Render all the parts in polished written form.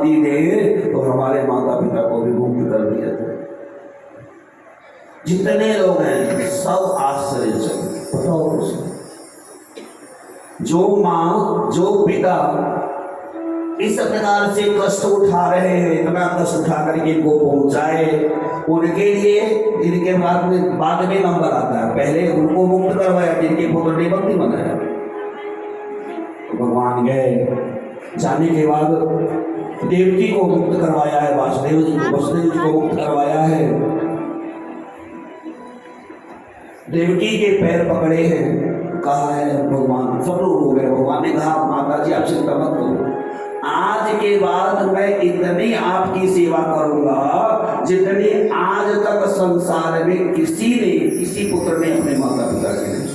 समाधि दे तो हमारे माता पिता को भी मुक्त कर दिया जाए। जितने लोग हैं सब आश्चर्यचकित। बताओ कुछ, जो माँ जो पिता इस प्रकार से कष्ट उठा रहे हैं, इतना कष्ट उठा करके इनको पहुंचाए, उनके लिए इनके बाद में नंबर आता है। पहले उनको मुक्त करवाया जिनके पुत्र ने बंदी बनाया। तो भगवान गए, जाने के बाद देवकी को मुक्त करवाया है, वासुदेव जी को मुक्त करवाया है। देवकी के पैर पकड़े हैं, कहा है भगवान, सब लोग हो गए। भगवान ने कहा माता जी आप चिंता मत करो, आज के बाद मैं इतनी आपकी सेवा करूंगा जितनी आज तक संसार में किसी पुत्र ने अपने माता पिता के नहीं।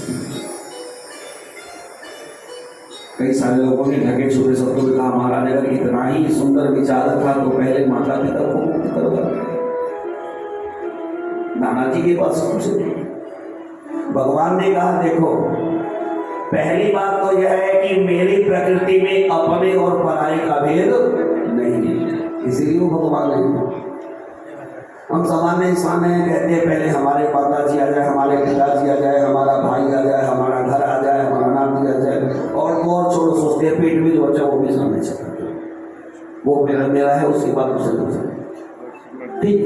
कई सारे लोगों ने ढके छुपे शब्दों में कहा महाराज अगर इतना ही सुंदर विचार था तो पहले माता पिता को मुक्त करवा। नाना जी के पास कुछ नहीं। भगवान ने कहा देखो, पहली बात तो यह है कि मेरी प्रकृति में अपने और पराये का भेद नहीं है, इसीलिए वो भगवान है। हम सामान्य इंसान हैं, कहते हैं पहले हमारे पिताजी आ जाए, हमारे पिताजी आ जाए, हमारा भाई आ जाए, हमारा घर आ जाए, हमारा नाती आ जाए, और छोड़ो सोचते हैं पेट में जो बच्चा वो भी सामने चलता है, वो मेरा है, उसके बाद दूसरे ठीक।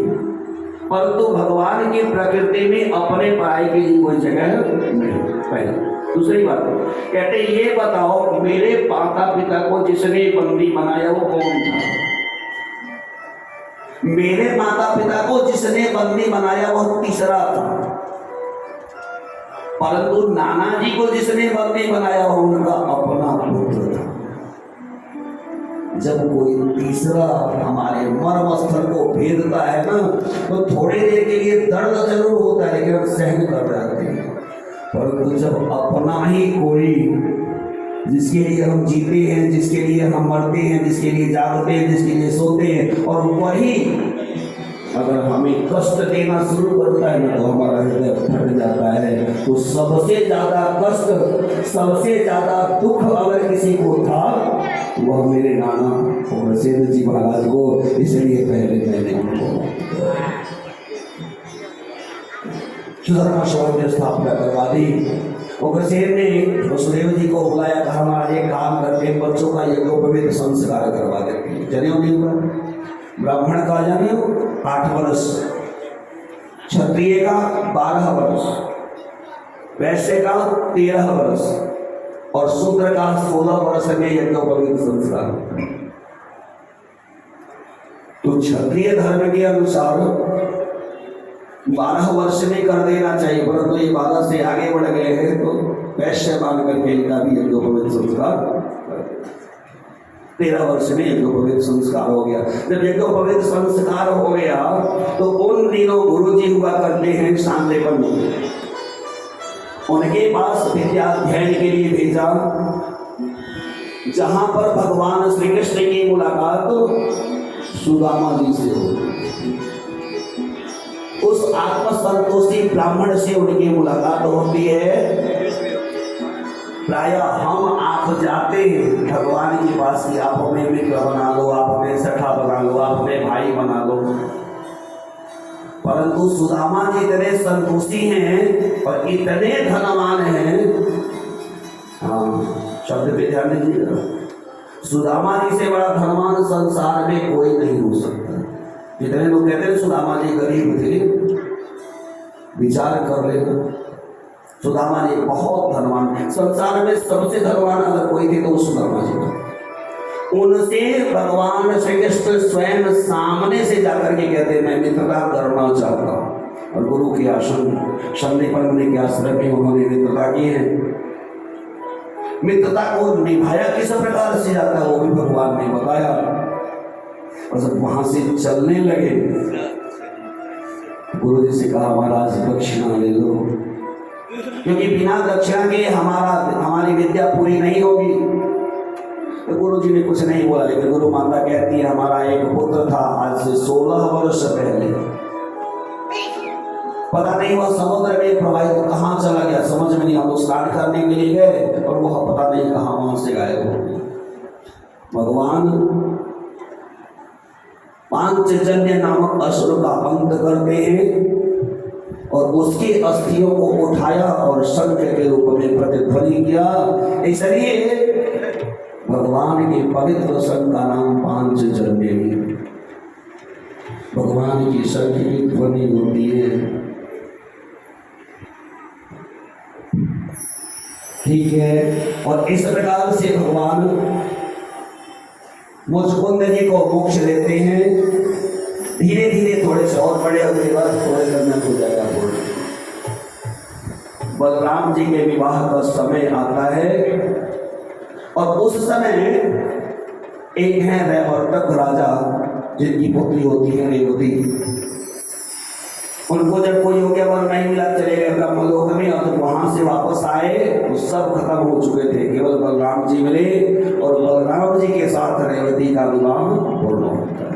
परंतु भगवान की प्रकृति में अपने पराई की कोई जगह नहीं। पहले दूसरी बात कहते ये बताओ मेरे माता पिता को जिसने बंदी बनाया वो कौन था? मेरे माता पिता को जिसने बंदी बनाया वह तीसरा था, परंतु नाना जी को जिसने बंदी बनाया वह उनका अपना पुत्र था। जब कोई तीसरा हमारे मर्म स्थल को भेदता है ना, तो थोड़ी देर के लिए दर्द जरूर होता है लेकिन हम सहन कर जाते हैं। परंतु जब अपना ही कोई, जिसके लिए हम जीते हैं, जिसके लिए हम मरते हैं, जिसके लिए जागते हैं, जिसके लिए सोते हैं, और वही अगर हमें कष्ट देना शुरू करता है ना तो हमारा हृदय फट जाता है। तो सबसे ज्यादा कष्ट, सबसे ज्यादा दुख अगर किसी को था वह मेरे नाना उग्रसेन जी महाराज को, इसलिए पहले मैंने उनको सुधर्मा सभा की स्थापना करवा दी। उग्रसेन ने वसुदेव जी को बुलाया, कहा महाराज एक काम करते हैं, बच्चों का यज्ञोपवीत संस्कार करवा देते हैं। जनेऊ नहीं हुआ, ब्राह्मण का जनेऊ 8 वर्ष, क्षत्रिय का 12 वर्ष, वैश्य का 13 वर्ष और शूद्र का 16 वर्ष में यज्ञोपवीत संस्कार। तो क्षत्रिय धर्म के अनुसार 12 वर्ष में कर देना चाहिए, परंतु ये 12 से आगे बढ़ गए हैं तो वैश्य मान करके इनका भी यज्ञोपवीत संस्कार 13 वर्ष में यज्ञोपवीत संस्कार हो गया। जब यज्ञोपवीत संस्कार हो गया तो उन दिनों गुरु जी हुआ करते हैं शांतिपन, उनके पास विद्या अध्ययन के लिए भेजा, जहां पर भगवान श्री कृष्ण की मुलाकात सुदामा जी से हुई। उस आत्मसंतोषी ब्राह्मण से उनकी मुलाकात होती है। प्राय हम आप जाते हैं भगवान के पास कि आप हमें मित्र बना लो, आप हमें सखा बना लो, आप हमें भाई बना लो, परंतु सुदामा जी इतने संतोषी हैं और इतने धनवान हैं। हाँ, शब्द पे ध्यान दीजिएगा, सुदामा जी से बड़ा धनवान संसार में कोई नहीं हो सकता। जितने लोग कहते हैं सुदामा जी गरीब थे, विचार कर लेना, सुदामा जी बहुत धनवान, संसार में सबसे धनवान अगर कोई थे तो वो सुदामा जी थे। उनसे भगवान श्री कृष्ण स्वयं सामने से जाकर के कहते मैं मित्रता करना चाहता हूँ, और गुरु के आश्रम संदीपन के आश्रम में उन्होंने मित्रता की है। मित्रता को निभाया किस प्रकार से जाता है वो भी भगवान ने बताया। और जब वहां से चलने लगे गुरु जी से कहा महाराज दक्षिणा ले लो, क्योंकि बिना दक्षिणा के हमारी विद्या पूरी नहीं होगी। तो गुरु जी ने कुछ नहीं बोला, लेकिन गुरु माता कहती है हमारा एक पुत्र था आज से 16 वर्ष पहले, पता नहीं वह समुद्र में प्रवाहित कहाँ चला गया, समझ में नहीं। हम लोग स्नान करने के लिए गए और वह पता नहीं कहाँ वहां से गायब हो गया। भगवान पांचजन्य नामक असुर का अंत करते हैं और उसकी अस्थियों को उठाया और शंख के रूप में प्रतिध्वनि किया। इसलिए भगवान के पवित्र शंख का नाम पांचजन्य है। भगवान की शंख की ध्वनि होती है। ठीक है, और इस प्रकार से भगवान मुचकुंद जी को मोक्ष देते हैं। धीरे धीरे थोड़े से और बड़े होने के बाद थोड़े करना हो जाएगा पूर्ण। बलराम जी के विवाह का समय आता है और उस समय एक है रैवतक राजा जिनकी पुत्री होती है रेवती। उनको जब कोई योग्य वर नहीं मिला, चले गए ब्रह्मलोक में, और जब वहां से वापस आए तो सब खत्म हो चुके थे, केवल बलराम जी मिले और बलराम जी के साथ रेवती का विवाह पूर्ण होता है।